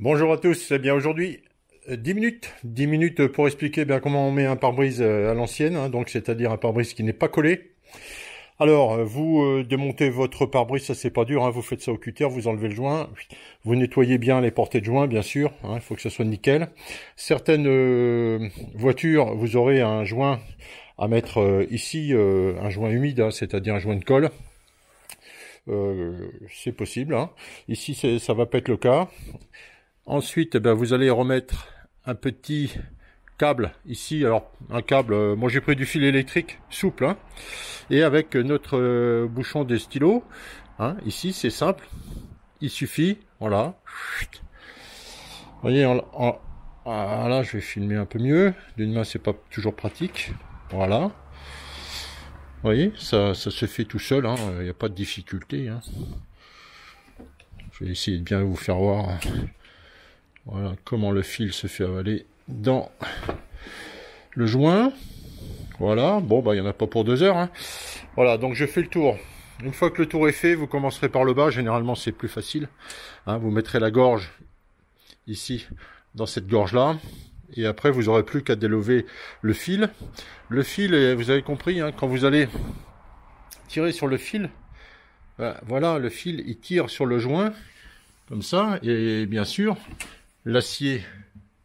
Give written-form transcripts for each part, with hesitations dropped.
Bonjour à tous, eh bien aujourd'hui 10 minutes pour expliquer bien comment on met un pare-brise à l'ancienne, hein, donc c'est-à-dire un pare-brise qui n'est pas collé. Alors vous démontez votre pare-brise, ça c'est pas dur, hein, vous faites ça au cutter, vous enlevez le joint, vous nettoyez bien les portées de joint bien sûr, hein, il faut que ça soit nickel. Certaines voitures, vous aurez un joint à mettre ici, un joint humide, hein, c'est-à-dire un joint de colle. C'est possible, hein. Ici ça va pas être le cas. Ensuite, vous allez remettre un petit câble ici. Alors, un câble, moi j'ai pris du fil électrique souple, hein, et avec notre bouchon de stylo. Hein, ici, c'est simple. Il suffit, voilà. Vous voyez, là, je vais filmer un peu mieux. D'une main, c'est pas toujours pratique. Voilà. Vous voyez, ça se fait tout seul, hein, il n'y a pas de difficulté. Hein. Je vais essayer de bien vous faire voir. Voilà comment le fil se fait avaler dans le joint. Voilà, bon il n'y en a pas pour 2 heures. Hein. Voilà, donc je fais le tour. Une fois que le tour est fait, vous commencerez par le bas. Généralement c'est plus facile. Hein, vous mettrez la gorge ici, dans cette gorge-là. Et après vous n'aurez plus qu'à délever le fil. Le fil, vous avez compris, hein, quand vous allez tirer sur le fil, voilà, le fil il tire sur le joint, comme ça, et bien sûr, l'acier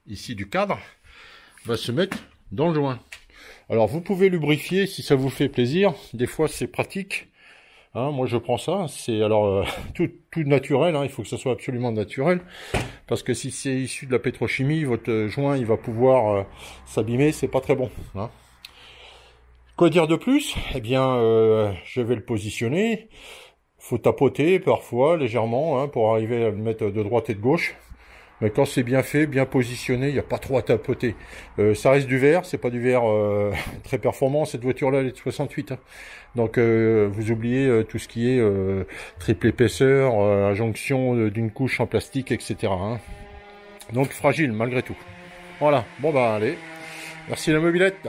ici du cadre va se mettre dans le joint. Alors vous pouvez lubrifier si ça vous fait plaisir. Des fois c'est pratique. Hein, moi je prends ça. C'est alors tout naturel. Hein, il faut que ça soit absolument naturel parce que si c'est issu de la pétrochimie, votre joint il va pouvoir s'abîmer. C'est pas très bon. Hein. Quoi dire de plus? Eh bien, je vais le positionner. Faut tapoter parfois légèrement, hein, pour arriver à le mettre de droite et de gauche. Mais quand c'est bien fait, bien positionné, il n'y a pas trop à tapoter. Ça reste du verre, c'est pas du verre très performant. Cette voiture-là, elle est de 68. Hein. Donc vous oubliez tout ce qui est triple épaisseur, injonction d'une couche en plastique, etc. Hein. Donc fragile malgré tout. Voilà, bon allez. Merci la mobilette.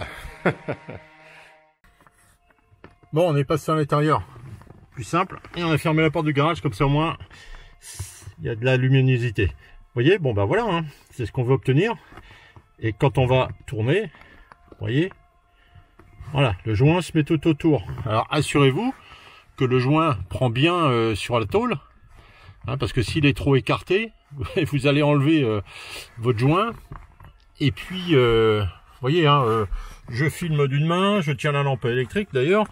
Bon, on est passé à l'intérieur. Plus simple. Et on a fermé la porte du garage, comme ça au moins, il y a de la luminosité. Vous voyez, bon voilà, hein, c'est ce qu'on veut obtenir. Et quand on va tourner, vous voyez, voilà, le joint se met tout autour. Alors assurez-vous que le joint prend bien sur la tôle, hein, parce que s'il est trop écarté, vous allez enlever votre joint. Et puis, vous voyez, hein, je filme d'une main, je tiens la lampe électrique d'ailleurs,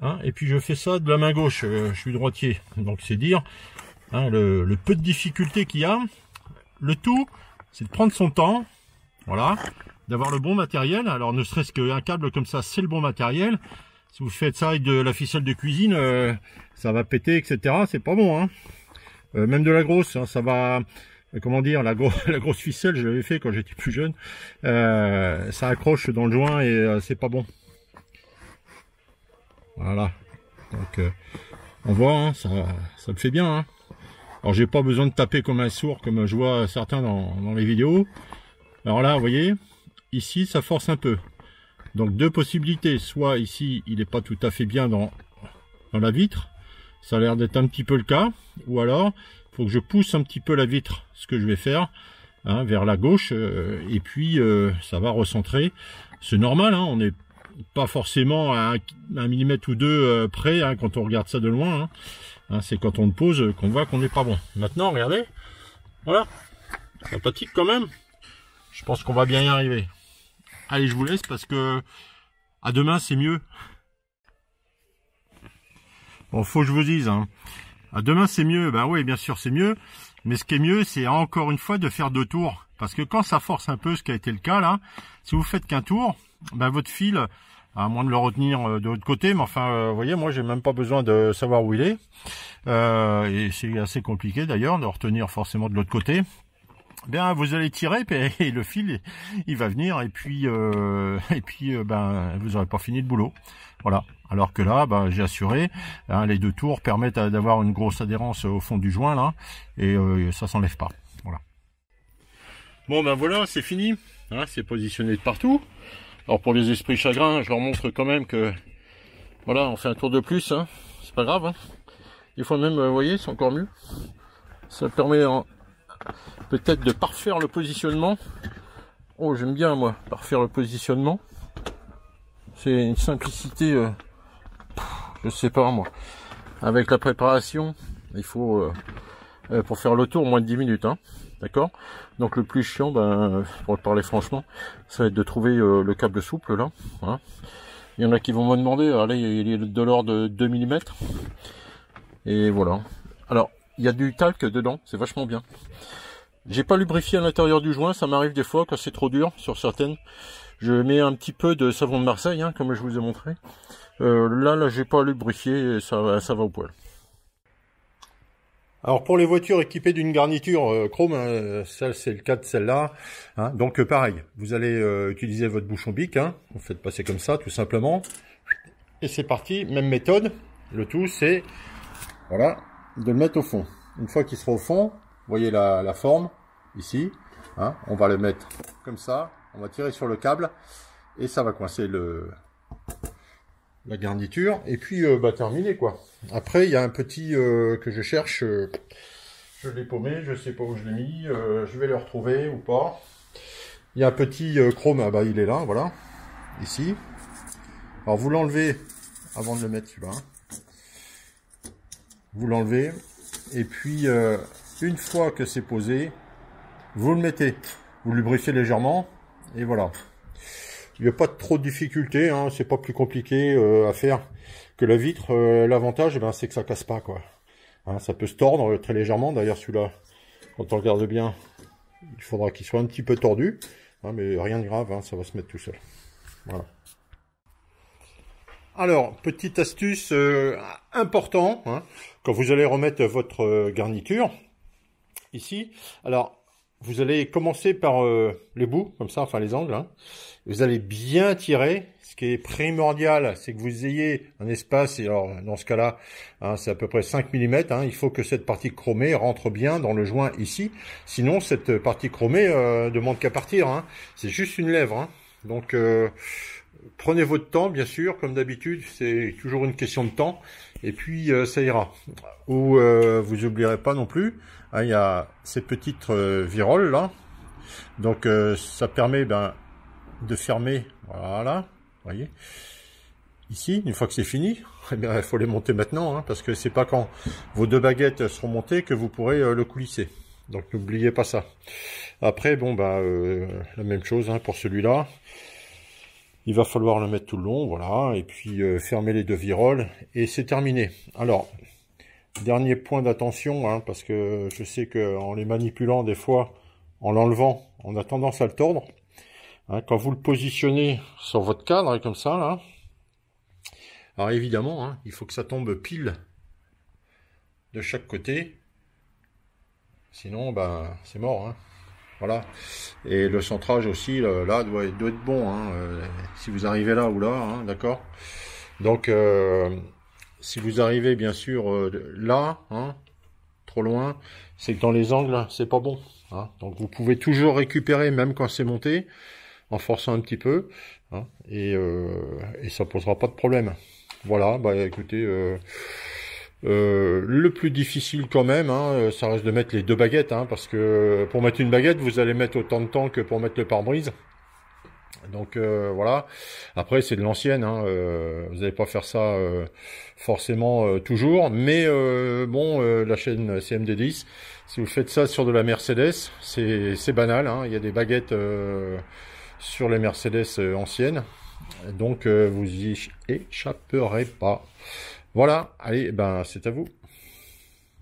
hein, et puis je fais ça de la main gauche. Je suis droitier, donc c'est dire hein, le peu de difficulté qu'il y a. Le tout, c'est de prendre son temps, voilà, d'avoir le bon matériel. Alors ne serait-ce qu'un câble comme ça, c'est le bon matériel. Si vous faites ça avec de la ficelle de cuisine, ça va péter, etc. C'est pas bon, hein. Même de la grosse, hein, ça va, comment dire, la grosse ficelle, je l'avais fait quand j'étais plus jeune. Ça accroche dans le joint et c'est pas bon. Voilà. Donc on voit, hein, ça me fait bien, hein. Alors j'ai pas besoin de taper comme un sourd comme je vois certains dans les vidéos. Alors là vous voyez, ici ça force un peu. Donc 2 possibilités, soit ici il n'est pas tout à fait bien dans la vitre, ça a l'air d'être un petit peu le cas, ou alors il faut que je pousse un petit peu la vitre, ce que je vais faire, hein, vers la gauche, et puis ça va recentrer. C'est normal, hein, on n'est pas forcément à 1 millimètre ou 2 près, hein, quand on regarde ça de loin, hein. Hein, c'est quand on le pose qu'on voit qu'on n'est pas bon. Maintenant, regardez, voilà, sympathique quand même. Je pense qu'on va bien y arriver. Allez, je vous laisse parce que à demain c'est mieux. Bon, faut que je vous dise, hein. À demain c'est mieux. Ben oui, bien sûr c'est mieux. Mais ce qui est mieux, c'est encore une fois de faire 2 tours. Parce que quand ça force un peu, ce qui a été le cas là, si vous faites qu'un tour, ben votre fil, à moins de le retenir de l'autre côté, mais enfin, vous voyez, moi j'ai même pas besoin de savoir où il est. Et c'est assez compliqué d'ailleurs de retenir forcément de l'autre côté. Bien, vous allez tirer et le fil il va venir et puis ben vous n'aurez pas fini le boulot. Voilà. Alors que là, ben, j'ai assuré, hein, les 2 tours permettent d'avoir une grosse adhérence au fond du joint là et ça s'enlève pas. Voilà. Bon ben voilà, c'est fini. Hein, c'est positionné de partout. Alors pour les esprits chagrins, je leur montre quand même que voilà, on fait un tour de plus. Hein. C'est pas grave. Hein. Des fois même, vous voyez, c'est encore mieux. Ça permet peut-être de parfaire le positionnement. Oh, j'aime bien moi, parfaire le positionnement. C'est une simplicité, je sais pas moi. Avec la préparation, il faut, pour faire le tour, moins de 10 minutes, hein. D'accord? Donc le plus chiant, ben, pour parler franchement, ça va être de trouver le câble souple là. Hein. Il y en a qui vont me demander, allez, il est de l'ordre de 2 mm. Et voilà. Alors, il y a du talc dedans, c'est vachement bien. J'ai pas lubrifié à l'intérieur du joint, ça m'arrive des fois quand c'est trop dur sur certaines. Je mets un petit peu de savon de Marseille, hein, comme je vous ai montré. Là, j'ai pas lubrifié, et ça va au poil. Alors pour les voitures équipées d'une garniture chrome, hein, ça c'est le cas de celle-là. Hein, donc pareil, vous allez utiliser votre bouchon bic, hein, vous faites passer comme ça tout simplement. Et c'est parti, même méthode. Le tout c'est voilà, de le mettre au fond. Une fois qu'il sera au fond, vous voyez la forme ici. Hein, on va le mettre comme ça, on va tirer sur le câble et ça va coincer la garniture et puis terminé quoi. Après il y a un petit que je cherche, je l'ai paumé, je sais pas où je l'ai mis, je vais le retrouver ou pas. Il y a un petit chrome, ah bah il est là, voilà, ici. Alors vous l'enlevez avant de le mettre celui-là. Vous l'enlevez et puis une fois que c'est posé, vous le mettez, vous lubrifiez légèrement et voilà. Il n'y a pas trop de difficultés, hein, c'est pas plus compliqué à faire que la vitre. L'avantage, c'est que ça casse pas, quoi. Hein, ça peut se tordre très légèrement. D'ailleurs, celui-là, quand on regarde bien, il faudra qu'il soit un petit peu tordu, hein, mais rien de grave, hein, ça va se mettre tout seul. Voilà. Alors, petite astuce important, hein, quand vous allez remettre votre garniture ici. Alors, vous allez commencer par les bouts, comme ça, enfin les angles. Hein. Vous allez bien tirer. Ce qui est primordial, c'est que vous ayez un espace, et alors dans ce cas-là, hein, c'est à peu près 5 mm. Hein, il faut que cette partie chromée rentre bien dans le joint ici. Sinon, cette partie chromée demande qu'à partir. Hein. C'est juste une lèvre. Hein. Donc, prenez votre temps, bien sûr, comme d'habitude. C'est toujours une question de temps. Et puis, ça ira. Ou vous oublierez pas non plus. Hein, il y a ces petites viroles là, donc ça permet de fermer, voilà, voyez, ici, une fois que c'est fini, il faut les monter maintenant, hein, parce que c'est pas quand vos deux baguettes seront montées que vous pourrez le coulisser, donc n'oubliez pas ça. Après, la même chose hein, pour celui-là, il va falloir le mettre tout le long, voilà, et puis fermer les deux viroles, et c'est terminé. Alors, dernier point d'attention, hein, parce que je sais qu'en les manipulant des fois, en l'enlevant, on a tendance à le tordre. Hein, quand vous le positionnez sur votre cadre, comme ça, là, alors évidemment, hein, il faut que ça tombe pile de chaque côté. Sinon, c'est mort. Hein. Voilà. Et le centrage aussi, là, doit être bon. Hein, si vous arrivez là ou là, hein, d'accord. Donc, si vous arrivez bien sûr là, hein, trop loin, c'est que dans les angles, c'est pas bon. Hein. Donc vous pouvez toujours récupérer même quand c'est monté, en forçant un petit peu, hein, et ça posera pas de problème. Voilà, écoutez, le plus difficile quand même, hein, ça reste de mettre les deux baguettes, hein, parce que pour mettre une baguette, vous allez mettre autant de temps que pour mettre le pare-brise. Donc voilà. Après c'est de l'ancienne, hein, vous n'allez pas faire ça forcément toujours, mais la chaîne CMD10, si vous faites ça sur de la Mercedes, c'est banal, hein, il y a des baguettes sur les Mercedes anciennes, donc vous y échapperez pas. Voilà, allez, c'est à vous.